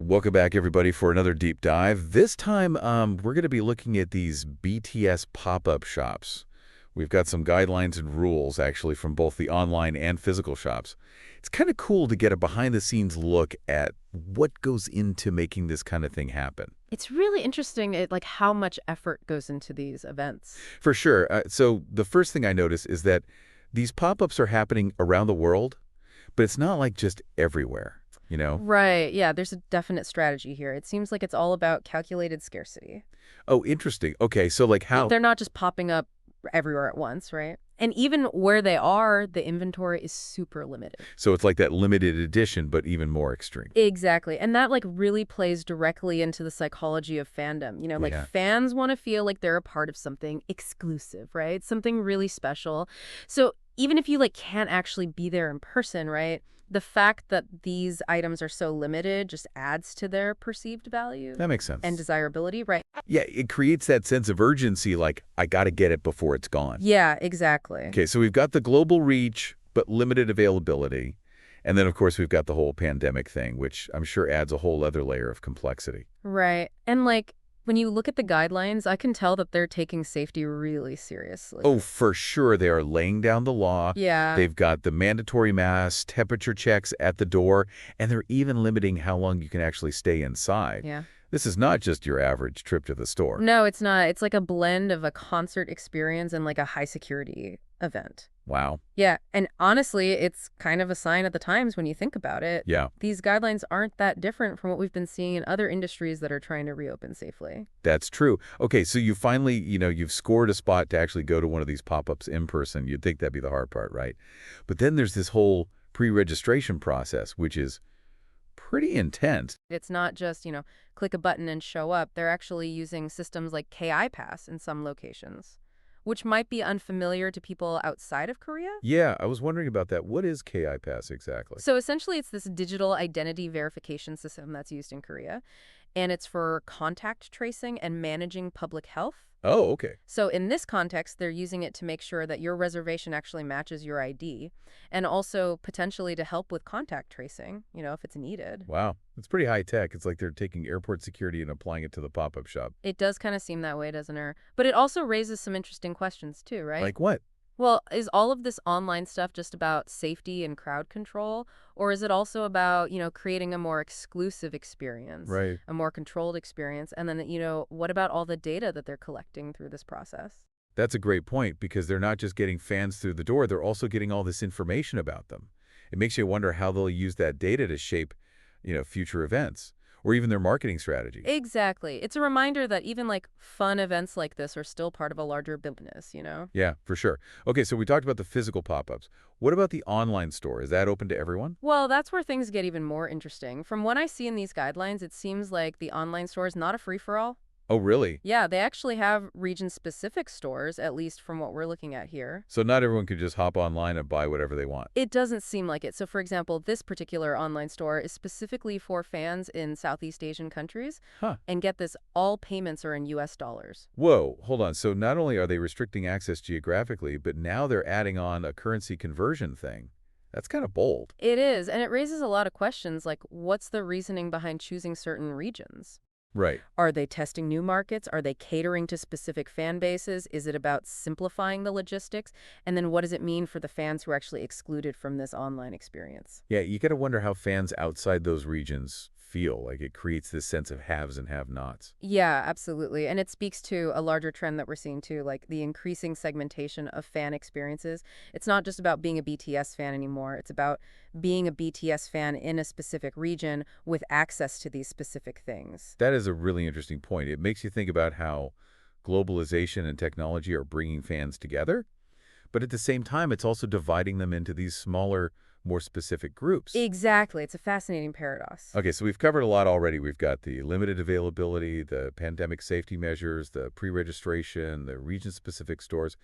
Welcome back, everybody, for another deep dive. This time, we're going to be looking at these BTS pop-up shops. We've got some guidelines and rules, actually, from both the online and physical shops. It's kind of cool to get a behind-the-scenes look at what goes into making this kind of thing happen. It's really interesting, like how much effort goes into these events. For sure. So the first thing I notice is that these pop-ups are happening around the world, but it's not like just everywhere, you know? Right. Yeah, there's a definite strategy here. It seems like it's all about calculated scarcity. Oh, interesting. Okay, so like how... They're not just popping up everywhere at once, right? And even where they are, the inventory is super limited. So it's like that limited edition, but even more extreme. Exactly. And that like really plays directly into the psychology of fandom. You know, like fans want to feel like they're a part of something exclusive, right? Something really special. So even if you like can't actually be there in person, right? The fact that these items are so limited just adds to their perceived value. That makes sense. And desirability, right? Yeah, it creates that sense of urgency, like, I got to get it before it's gone. Yeah, exactly. Okay, so we've got the global reach, but limited availability. And then, of course, we've got the whole pandemic thing, which I'm sure adds a whole other layer of complexity. Right. And like, when you look at the guidelines, I can tell that they're taking safety really seriously. Oh, for sure. They are laying down the law. Yeah. They've got the mandatory masks, temperature checks at the door, and they're even limiting how long you can actually stay inside. Yeah. This is not just your average trip to the store. No, it's not. It's like a blend of a concert experience and like a high security event. Wow. Yeah. And honestly, it's kind of a sign of the times when you think about it. Yeah. These guidelines aren't that different from what we've been seeing in other industries that are trying to reopen safely. That's true. Okay, so you finally, you've scored a spot to actually go to one of these pop-ups in person. You'd think that'd be the hard part, right? But then there's this whole pre-registration process, which is pretty intense. It's not just, click a button and show up. They're actually using systems like KI Pass in some locations, which might be unfamiliar to people outside of Korea. Yeah, I was wondering about that. What is KI Pass exactly? So essentially, it's this digital identity verification system that's used in Korea, and it's for contact tracing and managing public health. Oh, okay. So in this context, they're using it to make sure that your reservation actually matches your ID, and also potentially to help with contact tracing, if it's needed. Wow. It's pretty high tech. It's like they're taking airport security and applying it to the pop-up shop. It does kind of seem that way, doesn't it? But it also raises some interesting questions too, right? Like what? Well, is all of this online stuff just about safety and crowd control? Or is it also about, creating a more exclusive experience? Right. A more controlled experience? And then, what about all the data that they're collecting through this process? That's a great point, because they're not just getting fans through the door, they're also getting all this information about them. It makes you wonder how they'll use that data to shape, future events, or even their marketing strategy. Exactly. It's a reminder that even like fun events like this are still part of a larger business, Yeah, for sure. Okay, so we talked about the physical pop-ups. What about the online store? Is that open to everyone? Well, that's where things get even more interesting. From what I see in these guidelines, it seems like the online store is not a free-for-all. Oh, really? Yeah, they actually have region-specific stores, at least from what we're looking at here. So not everyone can just hop online and buy whatever they want. It doesn't seem like it. So, for example, this particular online store is specifically for fans in Southeast Asian countries. Huh. And get this, all payments are in U.S. dollars. Whoa, hold on. So not only are they restricting access geographically, but now they're adding on a currency conversion thing. That's kind of bold. It is, and it raises a lot of questions like, what's the reasoning behind choosing certain regions? Right. Are they testing new markets? Are they catering to specific fan bases? Is it about simplifying the logistics? And then what does it mean for the fans who are actually excluded from this online experience? Yeah, you got to wonder how fans outside those regions feel. Like it creates this sense of haves and have-nots. Yeah, absolutely. And it speaks to a larger trend that we're seeing too, like the increasing segmentation of fan experiences. It's not just about being a BTS fan anymore. It's about being a BTS fan in a specific region with access to these specific things. That is a really interesting point. It makes you think about how globalization and technology are bringing fans together, but at the same time, it's also dividing them into these smaller, more specific groups. Exactly. It's a fascinating paradox. Okay, so we've covered a lot already. We've got the limited availability, the pandemic safety measures, the pre-registration, the region-specific stores.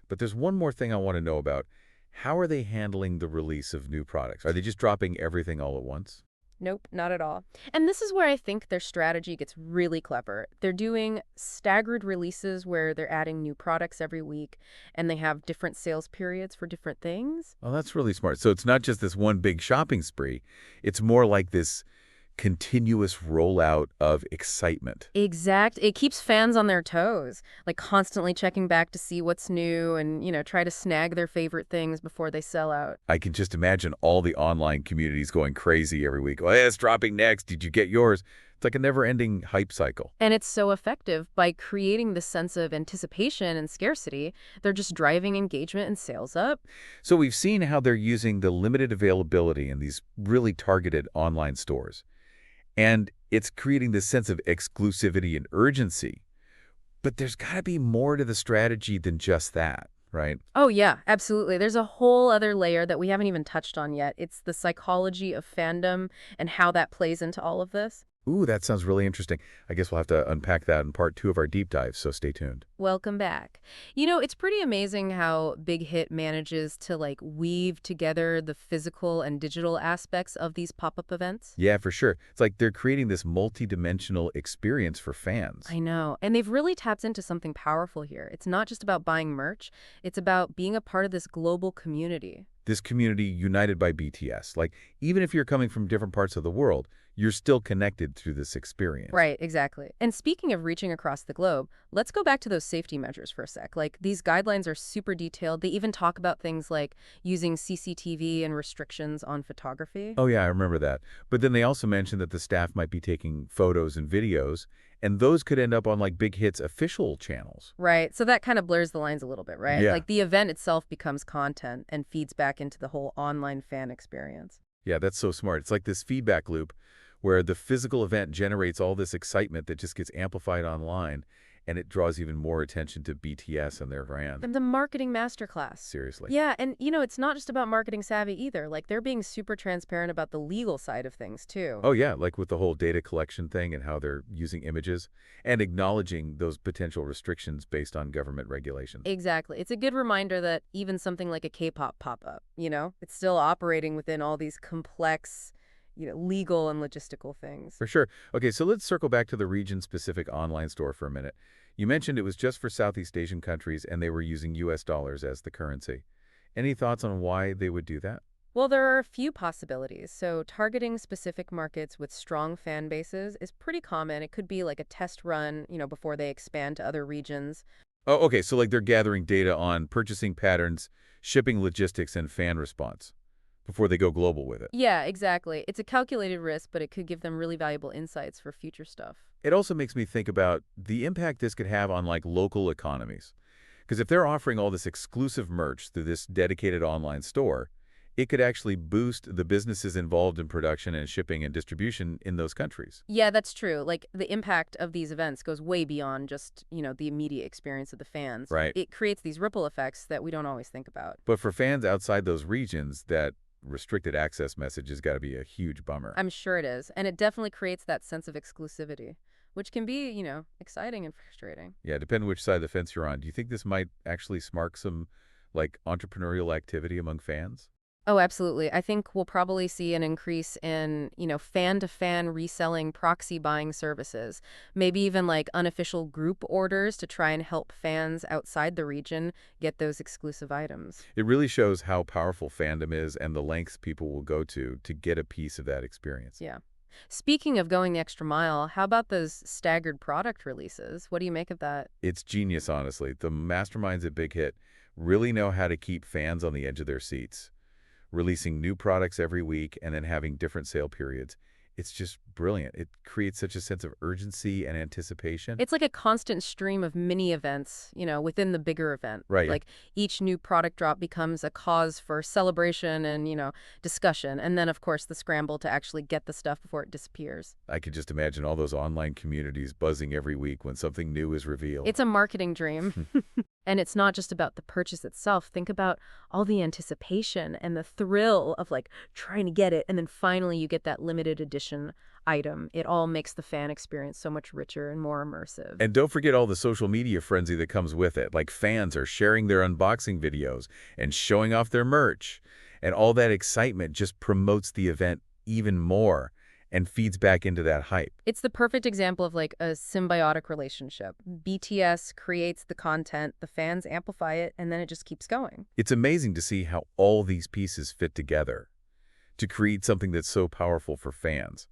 But there's one more thing I want to know about. How are they handling the release of new products? Are they just dropping everything all at once? Nope, not at all. And this is where I think their strategy gets really clever. They're doing staggered releases where they're adding new products every week, and they have different sales periods for different things. Oh, that's really smart. So it's not just this one big shopping spree. It's more like this continuous rollout of excitement. It keeps fans on their toes, like constantly checking back to see what's new and, try to snag their favorite things before they sell out. I can just imagine all the online communities going crazy every week. Oh, it's dropping next. Did you get yours? It's like a never-ending hype cycle. And it's so effective by creating this sense of anticipation and scarcity. They're just driving engagement and sales up. So we've seen how they're using the limited availability in these really targeted online stores. And it's creating this sense of exclusivity and urgency. But there's got to be more to the strategy than just that, right? Oh, yeah, absolutely. There's a whole other layer that we haven't even touched on yet. It's the psychology of fandom and how that plays into all of this. Ooh, that sounds really interesting. I guess we'll have to unpack that in part 2 of our deep dive, so stay tuned. Welcome back. It's pretty amazing how Big Hit manages to weave together the physical and digital aspects of these pop-up events. Yeah, for sure. It's like they're creating this multi-dimensional experience for fans. I know. And they've really tapped into something powerful here. It's not just about buying merch. It's about being a part of this global community. This community united by BTS. Like, even if you're coming from different parts of the world, you're still connected through this experience. Right, exactly. And speaking of reaching across the globe, let's go back to those safety measures for a sec. These guidelines are super detailed. They even talk about things like using CCTV and restrictions on photography. Oh, yeah, I remember that. But then they also mentioned that the staff might be taking photos and videos, and those could end up on, Big Hit's official channels. Right, so that kind of blurs the lines a little bit, right? Yeah. The event itself becomes content and feeds back into the whole online fan experience. Yeah, that's so smart. It's like this feedback loop where the physical event generates all this excitement that just gets amplified online, and it draws even more attention to BTS and their brand. And the marketing masterclass. Seriously. Yeah, and it's not just about marketing savvy either. They're being super transparent about the legal side of things too. Oh, yeah, like with the whole data collection thing and how they're using images and acknowledging those potential restrictions based on government regulations. Exactly. It's a good reminder that even something like a K-pop pop-up, it's still operating within all these complex legal and logistical things. For sure. Okay, so let's circle back to the region-specific online store for a minute. You mentioned it was just for Southeast Asian countries and they were using US dollars as the currency. Any thoughts on why they would do that? Well, there are a few possibilities. So targeting specific markets with strong fan bases is pretty common. It could be like a test run, before they expand to other regions. Oh, okay, so they're gathering data on purchasing patterns, shipping logistics, and fan response before they go global with it. Yeah, exactly. It's a calculated risk, but it could give them really valuable insights for future stuff. It also makes me think about the impact this could have on local economies. Because if they're offering all this exclusive merch through this dedicated online store, it could actually boost the businesses involved in production and shipping and distribution in those countries. Yeah, that's true. The impact of these events goes way beyond just, the immediate experience of the fans. Right. It creates these ripple effects that we don't always think about. But for fans outside those regions, that restricted access message has got to be a huge bummer. I'm sure it is. And it definitely creates that sense of exclusivity, which can be, exciting and frustrating. Yeah, depending which side of the fence you're on. Do you think this might actually spark some, entrepreneurial activity among fans? Oh, absolutely. I think we'll probably see an increase in, fan-to-fan reselling proxy buying services, maybe even unofficial group orders to try and help fans outside the region get those exclusive items. It really shows how powerful fandom is and the lengths people will go to get a piece of that experience. Yeah. Speaking of going the extra mile, how about those staggered product releases? What do you make of that? It's genius, honestly. The masterminds at Big Hit really know how to keep fans on the edge of their seats, releasing new products every week and then having different sale periods. It's just brilliant. It creates such a sense of urgency and anticipation. It's like a constant stream of mini events, within the bigger event. Right. Each new product drop becomes a cause for celebration and, discussion. And then, of course, the scramble to actually get the stuff before it disappears. I could just imagine all those online communities buzzing every week when something new is revealed. It's a marketing dream. And it's not just about the purchase itself. Think about all the anticipation and the thrill of trying to get it. And then finally you get that limited edition item. It all makes the fan experience so much richer and more immersive. And don't forget all the social media frenzy that comes with it. Fans are sharing their unboxing videos and showing off their merch. And all that excitement just promotes the event even more and feeds back into that hype. It's the perfect example of a symbiotic relationship. BTS creates the content, the fans amplify it, and then it just keeps going. It's amazing to see how all these pieces fit together to create something that's so powerful for fans,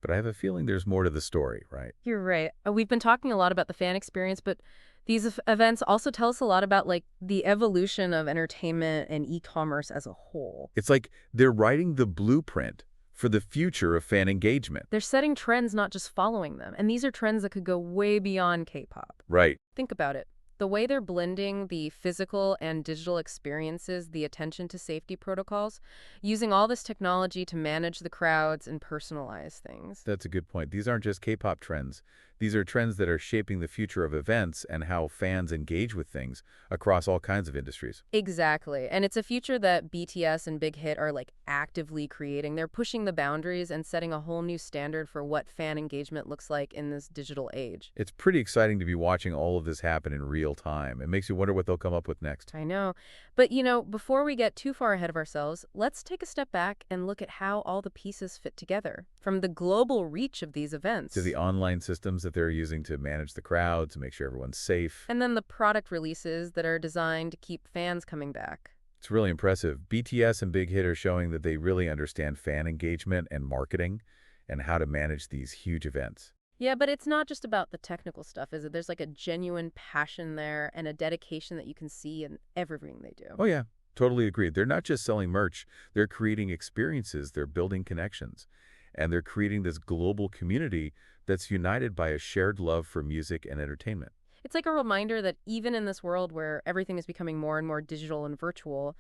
But I have a feeling there's more to the story, right? You're right. We've been talking a lot about the fan experience, but these events also tell us a lot about like the evolution of entertainment and e-commerce as a whole. It's like they're writing the blueprint for the future of fan engagement. They're setting trends, not just following them. And these are trends that could go way beyond K-pop. Right. Think about it. The way they're blending the physical and digital experiences, the attention to safety protocols, using all this technology to manage the crowds and personalize things. That's a good point. These aren't just K-pop trends. These are trends that are shaping the future of events and how fans engage with things across all kinds of industries. Exactly. And it's a future that BTS and Big Hit are like actively creating. They're pushing the boundaries and setting a whole new standard for what fan engagement looks like in this digital age. It's pretty exciting to be watching all of this happen in real time. It makes you wonder what they'll come up with next. I know. But, before we get too far ahead of ourselves, let's take a step back and look at how all the pieces fit together. From the global reach of these events To the online systems that they're using to manage the crowd, to make sure everyone's safe. and then the product releases that are designed to keep fans coming back. It's really impressive. BTS and Big Hit are showing that they really understand fan engagement and marketing and how to manage these huge events. Yeah, but it's not just about the technical stuff, is it? There's like a genuine passion there and a dedication that you can see in everything they do. Oh yeah, totally agreed. They're not just selling merch. They're creating experiences. They're building connections. And they're creating this global community that's united by a shared love for music and entertainment. It's like a reminder that even in this world where everything is becoming more and more digital and virtual,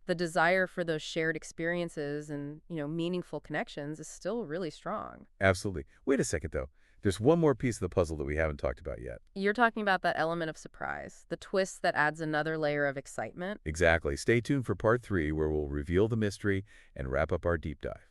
the desire for those shared experiences and, meaningful connections is still really strong. Absolutely. Wait a second, though. There's one more piece of the puzzle that we haven't talked about yet. You're talking about that element of surprise, the twist that adds another layer of excitement. Exactly. Stay tuned for part 3, where we'll reveal the mystery and wrap up our deep dive.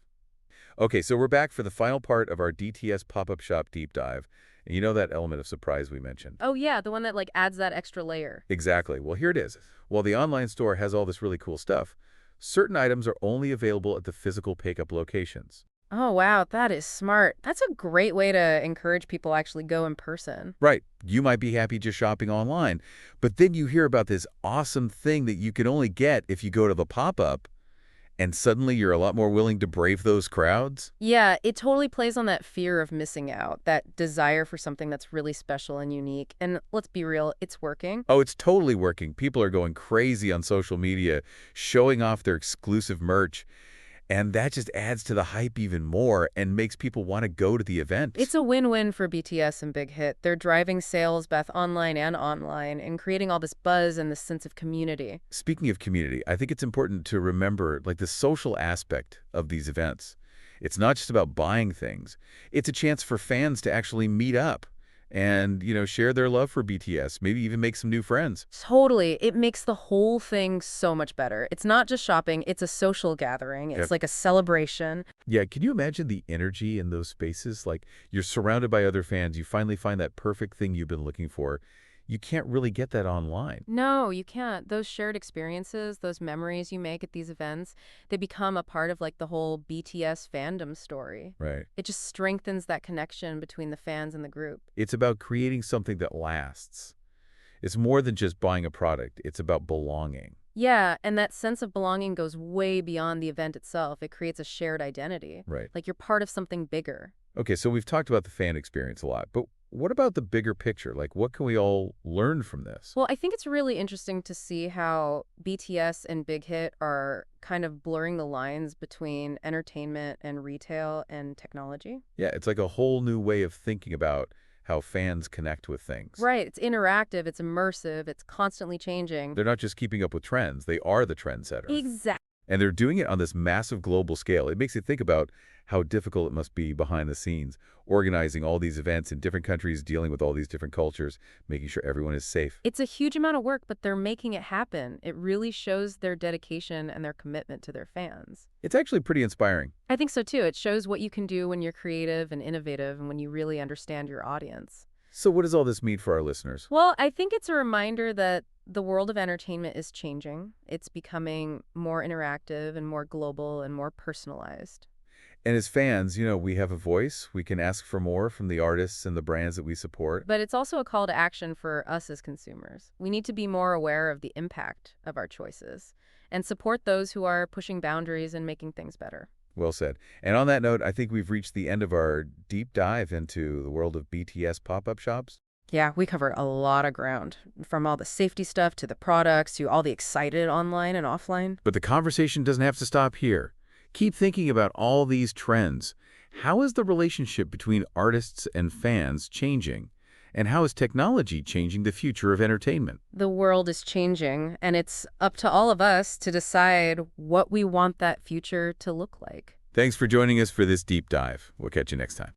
Okay, so we're back for the final part of our DTS pop-up shop deep dive. And you know that element of surprise we mentioned? Oh yeah, the one that adds that extra layer. Exactly. Well, here it is. While the online store has all this really cool stuff, certain items are only available at the physical pickup locations. Oh wow, that is smart. That's a great way to encourage people to actually go in person. Right. You might be happy just shopping online, but then you hear about this awesome thing that you can only get if you go to the pop-up, and suddenly you're a lot more willing to brave those crowds? Yeah, it totally plays on that fear of missing out, that desire for something that's really special and unique. And let's be real, it's working. Oh, it's totally working. People are going crazy on social media, showing off their exclusive merch. And that just adds to the hype even more and makes people want to go to the event. It's a win-win for BTS and Big Hit. They're driving sales both online and creating all this buzz and this sense of community. Speaking of community, I think it's important to remember the social aspect of these events. It's not just about buying things. It's a chance for fans to actually meet up and, share their love for BTS, maybe even make some new friends. Totally. It makes the whole thing so much better. It's not just shopping, it's a social gathering. It's Yep. like a celebration. Yeah, can you imagine the energy in those spaces? Like, you're surrounded by other fans, you finally find that perfect thing you've been looking for. You can't really get that online. No, you can't. Those shared experiences, those memories you make at these events, they become a part of the whole BTS fandom story. Right. It just strengthens that connection between the fans and the group. It's about creating something that lasts. It's more than just buying a product. It's about belonging. Yeah, and that sense of belonging goes way beyond the event itself. It creates a shared identity. Right. Like you're part of something bigger. Okay, so we've talked about the fan experience a lot, but what about the bigger picture? What can we all learn from this? Well, I think it's really interesting to see how BTS and Big Hit are kind of blurring the lines between entertainment and retail and technology. Yeah, it's like a whole new way of thinking about how fans connect with things. Right. It's interactive, it's immersive, it's constantly changing. They're not just keeping up with trends, they are the trendsetter. Exactly. And they're doing it on this massive global scale. It makes you think about how difficult it must be behind the scenes, organizing all these events in different countries, dealing with all these different cultures, making sure everyone is safe. It's a huge amount of work, but they're making it happen. It really shows their dedication and their commitment to their fans. It's actually pretty inspiring. I think so too. It shows what you can do when you're creative and innovative and when you really understand your audience. So what does all this mean for our listeners? Well, I think it's a reminder that the world of entertainment is changing. It's becoming more interactive and more global and more personalized. And as fans, we have a voice. We can ask for more from the artists and the brands that we support. But it's also a call to action for us as consumers. We need to be more aware of the impact of our choices and support those who are pushing boundaries and making things better. Well said. And on that note, I think we've reached the end of our deep dive into the world of BTS pop-up shops. Yeah, we covered a lot of ground, from all the safety stuff to the products to all the excited online and offline. But the conversation doesn't have to stop here. Keep thinking about all these trends. How is the relationship between artists and fans changing? And how is technology changing the future of entertainment? The world is changing, and it's up to all of us to decide what we want that future to look like. Thanks for joining us for this deep dive. We'll catch you next time.